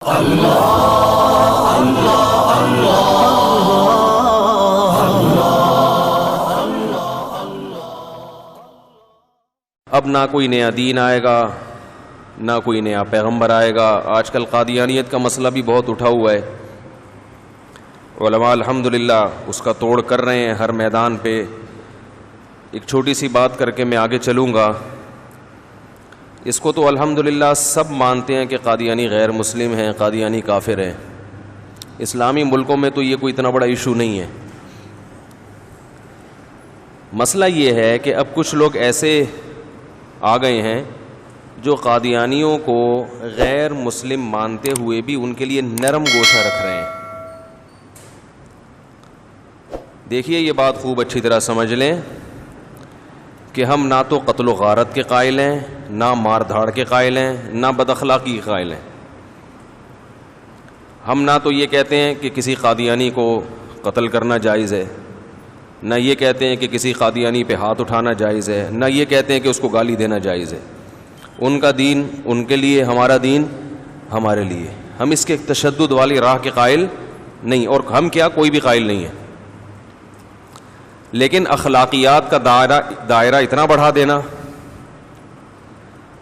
اب نہ کوئی نیا دین آئے گا، نہ کوئی نیا پیغمبر آئے گا۔ آج کل قادیانیت کا مسئلہ بھی بہت اٹھا ہوا ہے، علماء الحمدللہ اس کا توڑ کر رہے ہیں ہر میدان پہ۔ ایک چھوٹی سی بات کر کے میں آگے چلوں گا۔ اس کو تو الحمدللہ سب مانتے ہیں کہ قادیانی غیر مسلم ہیں، قادیانی کافر ہیں۔ اسلامی ملکوں میں تو یہ کوئی اتنا بڑا ایشو نہیں ہے۔ مسئلہ یہ ہے کہ اب کچھ لوگ ایسے آ گئے ہیں جو قادیانیوں کو غیر مسلم مانتے ہوئے بھی ان کے لیے نرم گوشہ رکھ رہے ہیں۔ دیکھیے یہ بات خوب اچھی طرح سمجھ لیں کہ ہم نہ تو قتل و غارت کے قائل ہیں، نہ مار دھاڑ کے قائل ہیں، نہ بد اخلاقی کے قائل ہیں۔ ہم نہ تو یہ کہتے ہیں کہ کسی قادیانی کو قتل کرنا جائز ہے، نہ یہ کہتے ہیں کہ کسی قادیانی پہ ہاتھ اٹھانا جائز ہے، نہ یہ کہتے ہیں کہ اس کو گالی دینا جائز ہے۔ ان کا دین ان کے لیے، ہمارا دین ہمارے لیے۔ ہم اس کے تشدد والی راہ کے قائل نہیں، اور ہم کیا کوئی بھی قائل نہیں ہے۔ لیکن اخلاقیات کا دائرہ اتنا بڑھا دینا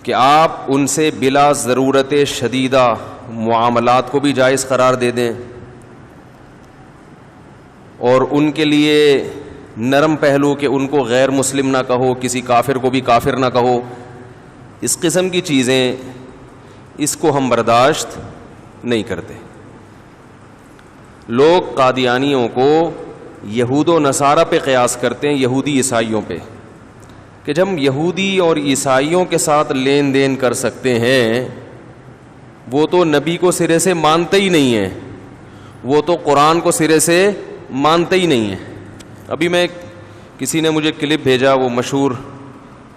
کہ آپ ان سے بلا ضرورت شدیدہ معاملات کو بھی جائز قرار دے دیں، اور ان کے لیے نرم پہلو کہ ان کو غیر مسلم نہ کہو، کسی کافر کو بھی کافر نہ کہو، اس قسم کی چیزیں، اس کو ہم برداشت نہیں کرتے۔ لوگ قادیانیوں کو یہود و نصارہ پہ قیاس کرتے ہیں، یہودی عیسائیوں پہ، کہ جب ہم یہودی اور عیسائیوں کے ساتھ لین دین کر سکتے ہیں، وہ تو نبی کو سرے سے مانتے ہی نہیں ہیں، وہ تو قرآن کو سرے سے مانتے ہی نہیں ہیں۔ ابھی میں کسی نے مجھے کلپ بھیجا، وہ مشہور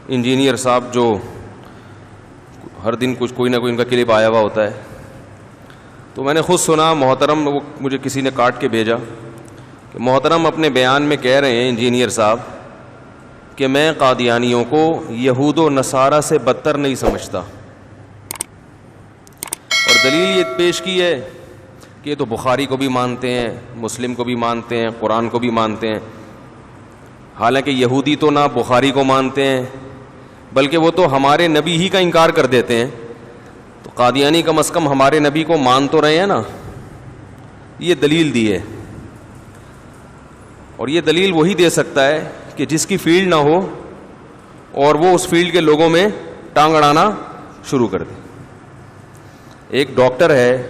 انجینئر صاحب جو ہر دن کوئی نہ کوئی ان کا کلپ آیا ہوا ہوتا ہے، تو میں نے خود سنا محترم، وہ مجھے کسی نے کاٹ کے بھیجا کہ محترم اپنے بیان میں کہہ رہے ہیں انجینئر صاحب کہ میں قادیانیوں کو یہود و نصارہ سے بدتر نہیں سمجھتا، اور دلیل یہ پیش کی ہے کہ یہ تو بخاری کو بھی مانتے ہیں، مسلم کو بھی مانتے ہیں، قرآن کو بھی مانتے ہیں۔ حالانکہ یہودی تو نہ بخاری کو مانتے ہیں بلکہ وہ تو ہمارے نبی ہی کا انکار کر دیتے ہیں، تو قادیانی کم از کم ہمارے نبی کو مان تو رہے ہیں نا۔ یہ دلیل دی ہے، اور یہ دلیل وہی دے سکتا ہے کہ جس کی فیلڈ نہ ہو اور وہ اس فیلڈ کے لوگوں میں ٹانگ اڑانا شروع کر دے۔ ایک ڈاکٹر ہے،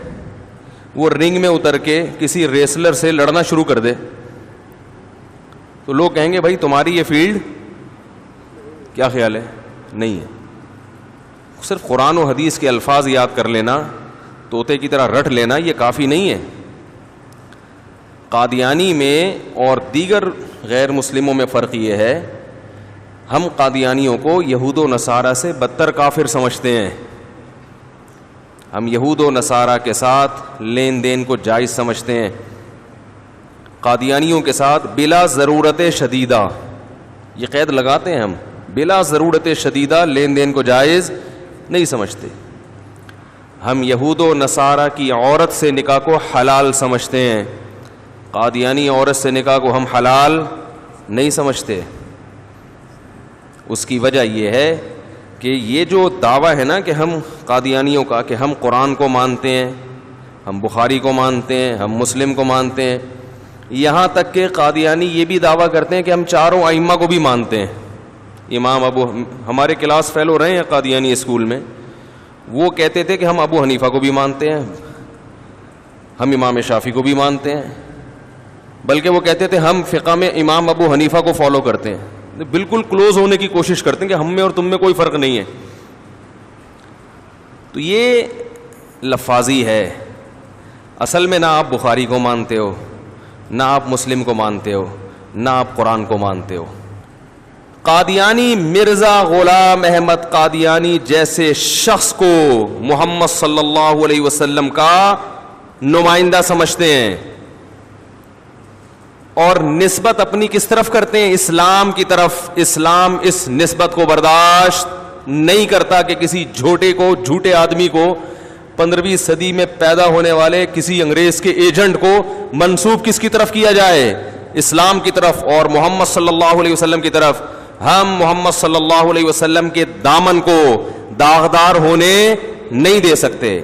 وہ رنگ میں اتر کے کسی ریسلر سے لڑنا شروع کر دے تو لوگ کہیں گے بھائی تمہاری یہ فیلڈ کیا خیال ہے؟ نہیں ہے۔ صرف قرآن و حدیث کے الفاظ یاد کر لینا، طوطے کی طرح رٹ لینا، یہ کافی نہیں ہے۔ قادیانی میں اور دیگر غیر مسلموں میں فرق یہ ہے، ہم قادیانیوں کو یہود و نصارہ سے بدتر کافر سمجھتے ہیں۔ ہم یہود و نصارہ کے ساتھ لین دین کو جائز سمجھتے ہیں، قادیانیوں کے ساتھ بلا ضرورت شدیدہ، یہ قید لگاتے ہیں ہم، بلا ضرورت شدیدہ لین دین کو جائز نہیں سمجھتے۔ ہم یہود و نصارہ کی عورت سے نکاح کو حلال سمجھتے ہیں، قادیانی عورت سے نکاح کو ہم حلال نہیں سمجھتے۔ اس کی وجہ یہ ہے کہ یہ جو دعویٰ ہے نا کہ ہم قادیانیوں کا کہ ہم قرآن کو مانتے ہیں، ہم بخاری کو مانتے ہیں، ہم مسلم کو مانتے ہیں، یہاں تک کہ قادیانی یہ بھی دعویٰ کرتے ہیں کہ ہم چاروں ائمہ کو بھی مانتے ہیں۔ امام ابو، ہمارے کلاس فیلو رہے ہیں قادیانی اسکول میں، وہ کہتے تھے کہ ہم ابو حنیفہ کو بھی مانتے ہیں، ہم امام شافعی کو بھی مانتے ہیں، بلکہ وہ کہتے تھے ہم فقہ میں امام ابو حنیفہ کو فالو کرتے ہیں۔ بالکل کلوز ہونے کی کوشش کرتے ہیں کہ ہم میں اور تم میں کوئی فرق نہیں ہے۔ تو یہ لفاظی ہے، اصل میں نہ آپ بخاری کو مانتے ہو، نہ آپ مسلم کو مانتے ہو، نہ آپ قرآن کو مانتے ہو۔ قادیانی مرزا غلام احمد قادیانی جیسے شخص کو محمد صلی اللہ علیہ وسلم کا نمائندہ سمجھتے ہیں، اور نسبت اپنی کس طرف کرتے ہیں؟ اسلام کی طرف۔ اسلام اس نسبت کو برداشت نہیں کرتا کہ کسی جھوٹے کو، جھوٹے آدمی کو 15ویں صدی میں پیدا ہونے والے کسی انگریز کے ایجنٹ کو منسوب کس کی طرف کیا جائے؟ اسلام کی طرف اور محمد صلی اللہ علیہ وسلم کی طرف. ہم محمد صلی اللہ علیہ وسلم کے دامن کو داغدار ہونے نہیں دے سکتے.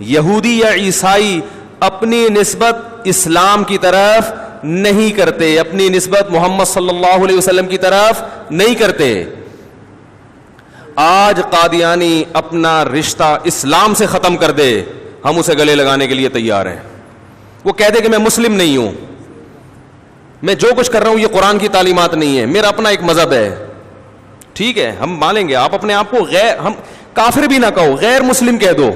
یہودی یا عیسائی اپنی نسبت اسلام کی طرف نہیں کرتے, اپنی نسبت محمد صلی اللہ علیہ وسلم کی طرف نہیں کرتے. آج قادیانی اپنا رشتہ اسلام سے ختم کر دے, ہم اسے گلے لگانے کے لیے تیار ہیں. وہ کہہ دے کہ میں مسلم نہیں ہوں, میں جو کچھ کر رہا ہوں یہ قرآن کی تعلیمات نہیں ہے, میرا اپنا ایک مذہب ہے. ٹھیک ہے, ہم مانیں گے. آپ اپنے آپ کو ہم کافر بھی نہ کہو, غیر مسلم کہہ دو.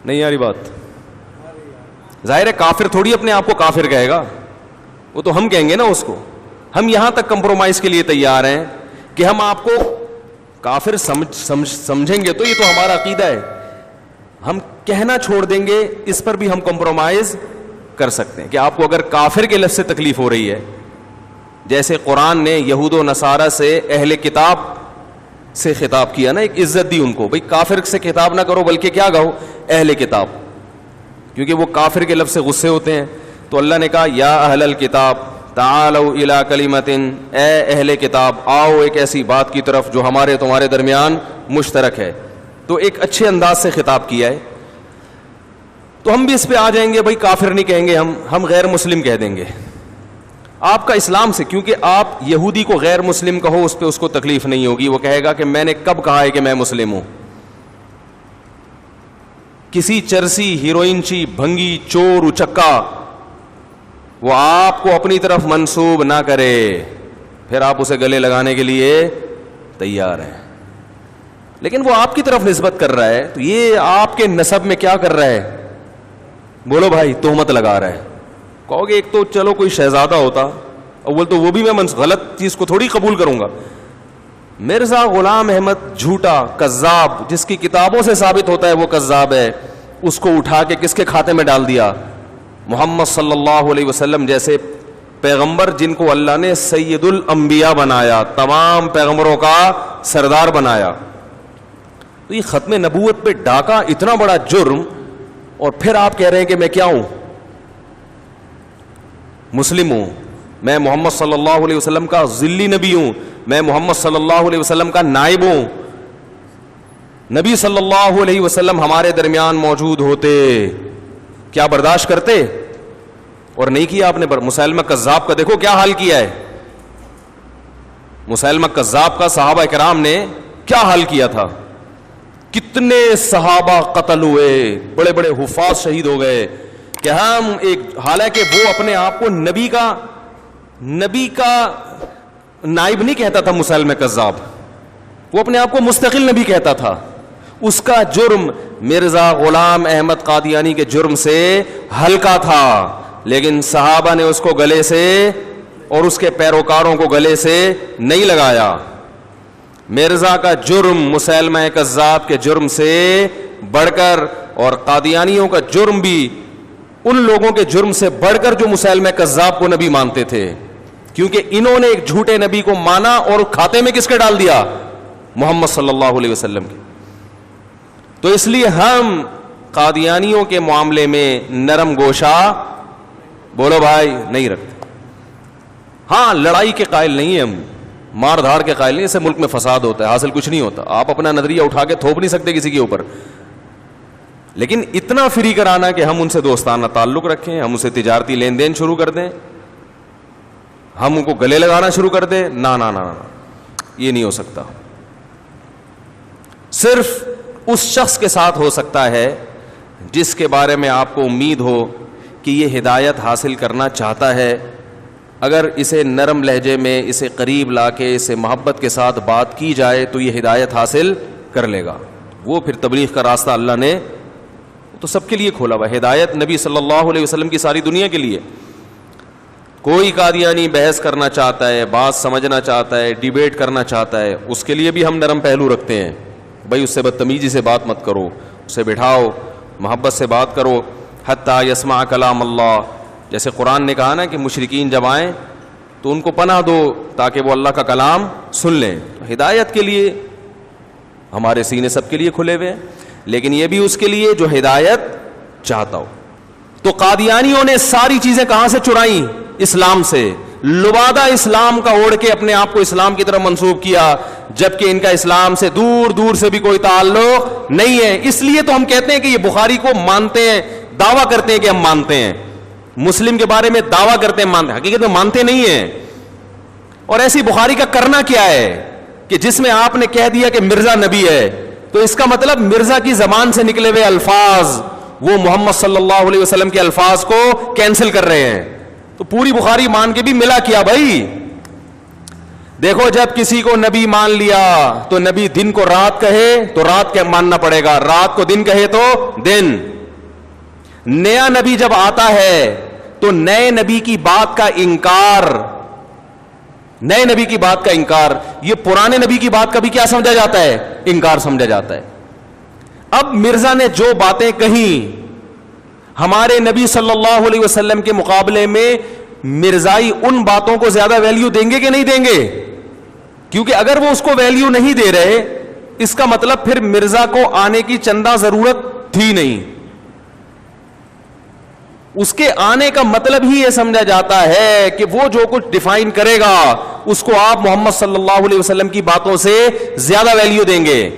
نہیں یاری بات, ظاہر ہے کافر تھوڑی اپنے آپ کو کافر کہے گا, وہ تو ہم کہیں گے نا اس کو. ہم یہاں تک کمپرومائز کے لیے تیار ہیں کہ ہم آپ کو کافر سمجھیں گے تو یہ تو ہمارا عقیدہ ہے, ہم کہنا چھوڑ دیں گے, اس پر بھی ہم کمپرومائز کر سکتے ہیں کہ آپ کو اگر کافر کے لفظ سے تکلیف ہو رہی ہے, جیسے قرآن نے یہود و نصارہ سے اہل کتاب سے خطاب کیا نا, ایک عزت دی ان کو, بھئی کافر سے خطاب نہ کرو بلکہ کیا کہو, اہل کتاب, کیونکہ وہ کافر کے لفظ سے غصے ہوتے ہیں. تو اللہ نے کہا یا اہل الکتاب تعالوا الی کلمۃ, اے اہل کتاب آؤ ایک ایسی بات کی طرف جو ہمارے تمہارے درمیان مشترک ہے. تو ایک اچھے انداز سے خطاب کیا ہے. تو ہم بھی اس پہ آ جائیں گے, بھائی کافر نہیں کہیں گے, ہم غیر مسلم کہہ دیں گے. آپ کا اسلام سے, کیونکہ آپ یہودی کو غیر مسلم کہو اس پہ اس کو تکلیف نہیں ہوگی, وہ کہے گا کہ میں نے کب کہا ہے کہ میں مسلم ہوں. کسی چرسی, ہیروئن چی, بھنگی, چور, اچکا وہ آپ کو اپنی طرف منسوب نہ کرے, پھر آپ اسے گلے لگانے کے لیے تیار ہیں. لیکن وہ آپ کی طرف نسبت کر رہا ہے, تو یہ آپ کے نسب میں کیا کر رہا ہے؟ بولو بھائی, تہمت لگا رہا ہے. کہو گے ایک تو چلو کوئی شہزادہ ہوتا, اول تو وہ بھی میں غلط چیز کو تھوڑی قبول کروں گا. مرزا غلام احمد جھوٹا کذاب, جس کی کتابوں سے ثابت ہوتا ہے وہ کذاب ہے, اس کو اٹھا کے کس کے کھاتے میں ڈال دیا؟ محمد صلی اللہ علیہ وسلم جیسے پیغمبر جن کو اللہ نے سید الانبیاء بنایا, تمام پیغمبروں کا سردار بنایا. تو یہ ختم نبوت پہ ڈاکہ اتنا بڑا جرم, اور پھر آپ کہہ رہے ہیں کہ میں کیا ہوں؟ مسلم ہوں, میں محمد صلی اللہ علیہ وسلم کا ذلی نبی ہوں, میں محمد صلی اللہ علیہ وسلم کا نائب ہوں. نبی صلی اللہ علیہ وسلم ہمارے درمیان موجود ہوتے, کیا برداشت کرتے؟ اور نہیں کیا آپ نے. مسیلمہ کذاب کا دیکھو کیا حال کیا ہے. مسیلمہ کذاب کا صحابہ کرام نے کیا حال کیا تھا, کتنے صحابہ قتل ہوئے, بڑے بڑے حفاظ شہید ہو گئے. کہ ہم ایک, حالانکہ وہ اپنے آپ کو نبی کا نائب نہیں کہتا تھا مسیلمہ کذاب, وہ اپنے آپ کو مستقل نبی کہتا تھا. اس کا جرم مرزا غلام احمد قادیانی کے جرم سے ہلکا تھا, لیکن صحابہ نے اس کو گلے سے اور اس کے پیروکاروں کو گلے سے نہیں لگایا. مرزا کا جرم مسیلمہ کذاب کے جرم سے بڑھ کر, اور قادیانیوں کا جرم بھی ان لوگوں کے جرم سے بڑھ کر جو مسیلمہ کذاب کو نبی مانتے تھے, کیونکہ انہوں نے ایک جھوٹے نبی کو مانا اور کھاتے میں کس کے ڈال دیا؟ محمد صلی اللہ علیہ وسلم کے. تو اس لیے ہم قادیانیوں کے معاملے میں نرم گوشا, بولو بھائی, نہیں رکھتے. ہاں لڑائی کے قائل نہیں ہیں ہم, مار دھاڑ کے قائل نہیں, اس سے ملک میں فساد ہوتا ہے, حاصل کچھ نہیں ہوتا. آپ اپنا نظریہ اٹھا کے تھوپ نہیں سکتے کسی کے اوپر, لیکن اتنا فری کرانا کہ ہم ان سے دوستانہ تعلق رکھیں, ہم اسے تجارتی لین دین شروع کر دیں, ہم ان کو گلے لگانا شروع کر دیں, نا نا نا نا, یہ نہیں ہو سکتا. صرف اس شخص کے ساتھ ہو سکتا ہے جس کے بارے میں آپ کو امید ہو کہ یہ ہدایت حاصل کرنا چاہتا ہے. اگر اسے نرم لہجے میں, اسے قریب لا کے, اسے محبت کے ساتھ بات کی جائے تو یہ ہدایت حاصل کر لے گا. وہ پھر تبلیغ کا راستہ اللہ نے تو سب کے لیے کھولا ہوا. ہدایت نبی صلی اللہ علیہ وسلم کی ساری دنیا کے لیے. کوئی قادیانی بحث کرنا چاہتا ہے, بات سمجھنا چاہتا ہے, ڈیبیٹ کرنا چاہتا ہے, اس کے لیے بھی ہم نرم پہلو رکھتے ہیں. بھائی اس سے بدتمیزی سے بات مت کرو, اسے بٹھاؤ, محبت سے بات کرو. حتیٰ یسمع کلام اللہ, جیسے قرآن نے کہا نا کہ مشرکین جب آئیں تو ان کو پناہ دو تاکہ وہ اللہ کا کلام سن لیں. ہدایت کے لیے ہمارے سینے سب کے لیے کھلے ہوئے ہیں. لیکن یہ بھی اس کے لیے جو ہدایت چاہتا ہو. تو قادیانیوں نے ساری چیزیں کہاں سے چرائیں؟ اسلام سے. لبادہ اسلام کا اوڑھ کے اپنے آپ کو اسلام کی طرف منسوب کیا, جبکہ ان کا اسلام سے دور دور سے بھی کوئی تعلق نہیں ہے. اس لیے تو ہم کہتے ہیں کہ یہ بخاری کو مانتے ہیں, دعویٰ کرتے ہیں کہ ہم مانتے ہیں, مسلم کے بارے میں دعویٰ کرتے ہیں مانتے ہیں, حقیقت میں مانتے نہیں ہیں. اور ایسی بخاری کا کرنا کیا ہے کہ جس میں آپ نے کہہ دیا کہ مرزا نبی ہے, تو اس کا مطلب مرزا کی زبان سے نکلے ہوئے الفاظ وہ محمد صلی اللہ علیہ وسلم کے الفاظ کو کینسل کر رہے ہیں. تو پوری بخاری مان کے بھی ملا کیا بھائی؟ دیکھو, جب کسی کو نبی مان لیا تو نبی دن کو رات کہے تو رات کے ماننا پڑے گا, رات کو دن کہے تو دن. نیا نبی جب آتا ہے تو نئے نبی کی بات کا انکار, نئے نبی کی بات کا انکار, یہ پرانے نبی کی بات کا بھی کیا سمجھا جاتا ہے؟ انکار سمجھا جاتا ہے. اب مرزا نے جو باتیں کہیں, ہمارے نبی صلی اللہ علیہ وسلم کے مقابلے میں مرزائی ان باتوں کو زیادہ ویلیو دیں گے کہ نہیں دیں گے؟ کیونکہ اگر وہ اس کو ویلیو نہیں دے رہے, اس کا مطلب پھر مرزا کو آنے کی چندہ ضرورت تھی نہیں. اس کے آنے کا مطلب ہی یہ سمجھا جاتا ہے کہ وہ جو کچھ ڈیفائن کرے گا اس کو آپ محمد صلی اللہ علیہ وسلم کی باتوں سے زیادہ ویلیو دیں گے,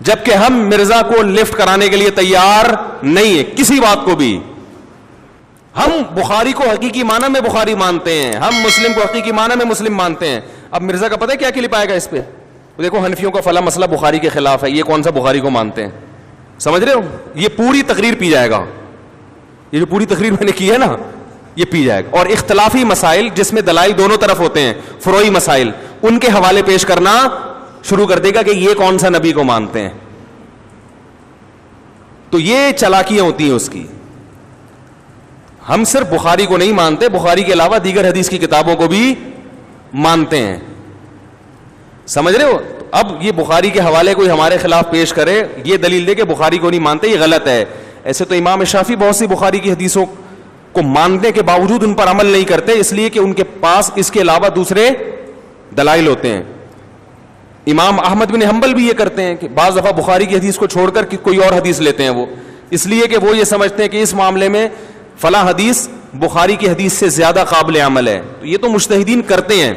جبکہ ہم مرزا کو لفٹ کرانے کے لیے تیار نہیں ہے کسی بات کو بھی. ہم بخاری کو حقیقی معنی میں بخاری مانتے ہیں, ہم مسلم کو حقیقی معنی میں مسلم مانتے ہیں. اب مرزا کا پتہ ہے کیا کلپ آئے گا اس پہ؟ دیکھو, حنفیوں کا فلاں مسئلہ بخاری کے خلاف ہے, یہ کون سا بخاری کو مانتے ہیں, سمجھ رہے ہو؟ یہ پوری تقریر پی جائے گا, یہ جو پوری تقریر میں نے کی ہے نا, یہ پی جائے گا. اور اختلافی مسائل جس میں دلائل دونوں طرف ہوتے ہیں, فروعی مسائل, ان کے حوالے پیش کرنا شروع کر دے گا کہ یہ کون سا نبی کو مانتے ہیں. تو یہ چالاکیاں ہوتی ہیں اس کی. ہم صرف بخاری کو نہیں مانتے, بخاری کے علاوہ دیگر حدیث کی کتابوں کو بھی مانتے ہیں, سمجھ رہے ہو؟ اب یہ بخاری کے حوالے کوئی ہمارے خلاف پیش کرے, یہ دلیل دے کہ بخاری کو نہیں مانتے, یہ غلط ہے. ایسے تو امام شافعی بہت سی بخاری کی حدیثوں کو ماننے کے باوجود ان پر عمل نہیں کرتے, اس لیے کہ ان کے پاس اس کے علاوہ دوسرے دلائل ہوتے ہیں. امام احمد بن حنبل بھی یہ کرتے ہیں کہ بعض دفعہ بخاری کی حدیث کو چھوڑ کر کوئی اور حدیث لیتے ہیں وہ, اس لیے کہ وہ یہ سمجھتے ہیں کہ اس معاملے میں فلاں حدیث بخاری کی حدیث سے زیادہ قابل عمل ہے. تو یہ تو مجتہدین کرتے ہیں.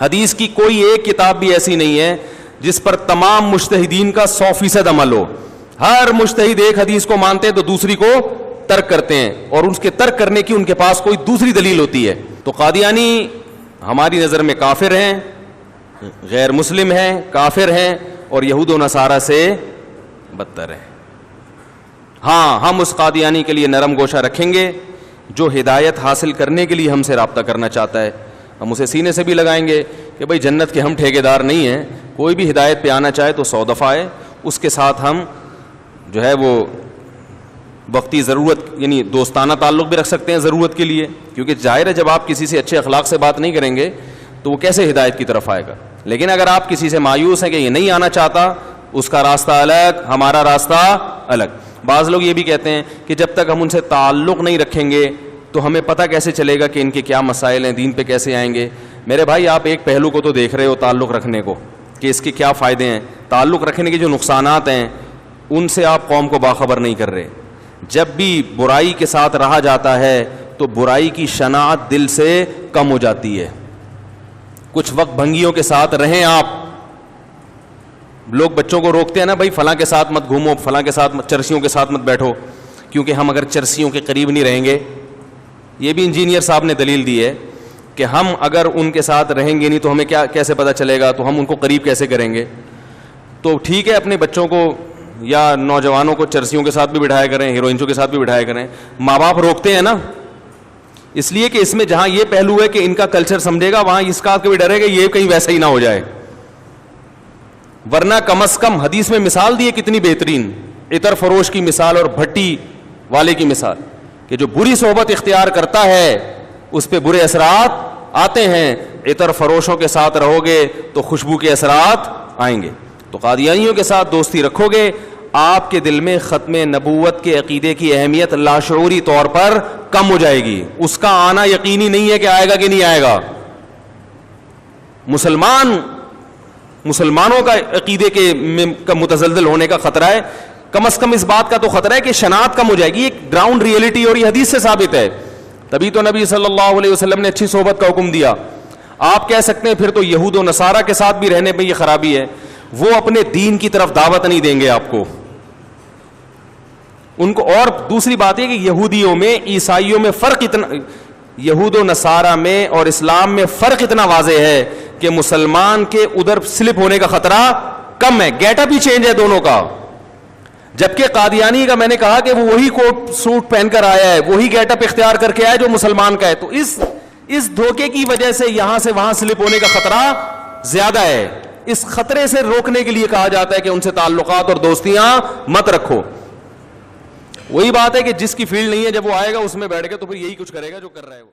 حدیث کی کوئی ایک کتاب بھی ایسی نہیں ہے جس پر تمام مجتہدین کا 100% عمل ہو. ہر مجتہد ایک حدیث کو مانتے ہیں تو دوسری کو ترک کرتے ہیں, اور اس کے ترک کرنے کی ان کے پاس کوئی دوسری دلیل ہوتی ہے. تو قادیانی ہماری نظر میں کافر ہیں, غیر مسلم ہیں, کافر ہیں, اور یہود و نصارہ سے بدتر ہیں. ہاں, ہم اس قادیانی کے لیے نرم گوشہ رکھیں گے جو ہدایت حاصل کرنے کے لیے ہم سے رابطہ کرنا چاہتا ہے. ہم اسے سینے سے بھی لگائیں گے کہ بھائی جنت کے ہم ٹھیکیدار نہیں ہیں, کوئی بھی ہدایت پہ آنا چاہے تو 100 دفعہ آئے, اس کے ساتھ ہم جو ہے وہ وقتی ضرورت یعنی دوستانہ تعلق بھی رکھ سکتے ہیں ضرورت کے لیے, کیونکہ ظاہر ہے جب آپ کسی سے اچھے اخلاق سے بات نہیں کریں گے تو وہ کیسے ہدایت کی طرف آئے گا. لیکن اگر آپ کسی سے مایوس ہیں کہ یہ نہیں آنا چاہتا, اس کا راستہ الگ, ہمارا راستہ الگ. بعض لوگ یہ بھی کہتے ہیں کہ جب تک ہم ان سے تعلق نہیں رکھیں گے تو ہمیں پتہ کیسے چلے گا کہ ان کے کیا مسائل ہیں, دین پہ کیسے آئیں گے. میرے بھائی, آپ ایک پہلو کو تو دیکھ رہے ہو تعلق رکھنے کو, کہ اس کے کیا فائدے ہیں. تعلق رکھنے کے جو نقصانات ہیں ان سے آپ قوم کو باخبر نہیں کر رہے. جب بھی برائی کے ساتھ رہا جاتا ہے تو برائی کی شناعت دل سے کم ہو جاتی ہے. کچھ وقت بھنگیوں کے ساتھ رہیں آپ. لوگ بچوں کو روکتے ہیں نا, بھائی فلاں کے ساتھ مت گھومو, فلاں کے ساتھ چرسیوں کے ساتھ مت بیٹھو, کیونکہ ہم اگر چرسیوں کے قریب نہیں رہیں گے, یہ بھی انجینئر صاحب نے دلیل دی ہے کہ ہم اگر ان کے ساتھ رہیں گے نہیں تو ہمیں کیسے پتہ چلے گا, تو ہم ان کو قریب کیسے کریں گے. تو ٹھیک ہے, اپنے بچوں کو یا نوجوانوں کو چرسیوں کے ساتھ بھی بٹھایا کریں, ہیروئنسوں کے ساتھ بھی بٹھایا کریں. ماں باپ روکتے ہیں نا, اس لیے کہ اس میں جہاں یہ پہلو ہے کہ ان کا کلچر سمجھے گا, وہاں اس کا بھی ڈرے گا یہ کہیں ویسا ہی نہ ہو جائے. ورنہ کم از کم حدیث میں مثال دی ہے کتنی بہترین, عطر فروش کی مثال اور بھٹی والے کی مثال, کہ جو بری صحبت اختیار کرتا ہے اس پہ برے اثرات آتے ہیں. عطر فروشوں کے ساتھ رہو گے تو خوشبو کے اثرات آئیں گے. تو قادیانیوں کے ساتھ دوستی رکھو گے, آپ کے دل میں ختم نبوت کے عقیدے کی اہمیت لاشعوری طور پر کم ہو جائے گی. اس کا آنا یقینی نہیں ہے کہ آئے گا کہ نہیں آئے گا. مسلمان مسلمانوں کا عقیدے کا متزلزل ہونے کا خطرہ ہے. کم از کم اس بات کا تو خطرہ ہے کہ شناعت کم ہو جائے گی. ایک گراؤنڈ ریئلٹی اور یہ حدیث سے ثابت ہے. تبھی تو نبی صلی اللہ علیہ وسلم نے اچھی صحبت کا حکم دیا. آپ کہہ سکتے ہیں پھر تو یہود و نصارہ کے ساتھ بھی رہنے میں یہ خرابی ہے. وہ اپنے دین کی طرف دعوت نہیں دیں گے آپ کو ان کو. اور دوسری بات یہ کہ یہودیوں میں عیسائیوں میں فرق اتنا, یہود و نصارہ میں اور اسلام میں فرق اتنا واضح ہے کہ مسلمان کے ادھر سلپ ہونے کا خطرہ کم ہے. گیٹ اپ ہی چینج ہے دونوں کا. جبکہ قادیانی کا میں نے کہا کہ وہ وہی کوٹ سوٹ پہن کر آیا ہے, وہی گیٹ اپ اختیار کر کے آیا جو مسلمان کا ہے. تو اس دھوکے کی وجہ سے یہاں سے وہاں سلپ ہونے کا خطرہ زیادہ ہے. اس خطرے سے روکنے کے لیے کہا جاتا ہے کہ ان سے تعلقات اور دوستیاں مت رکھو. وہی بات ہے کہ جس کی فیلڈ نہیں ہے جب وہ آئے گا اس میں بیٹھ کے تو پھر یہی کچھ کرے گا جو کر رہا ہے وہ.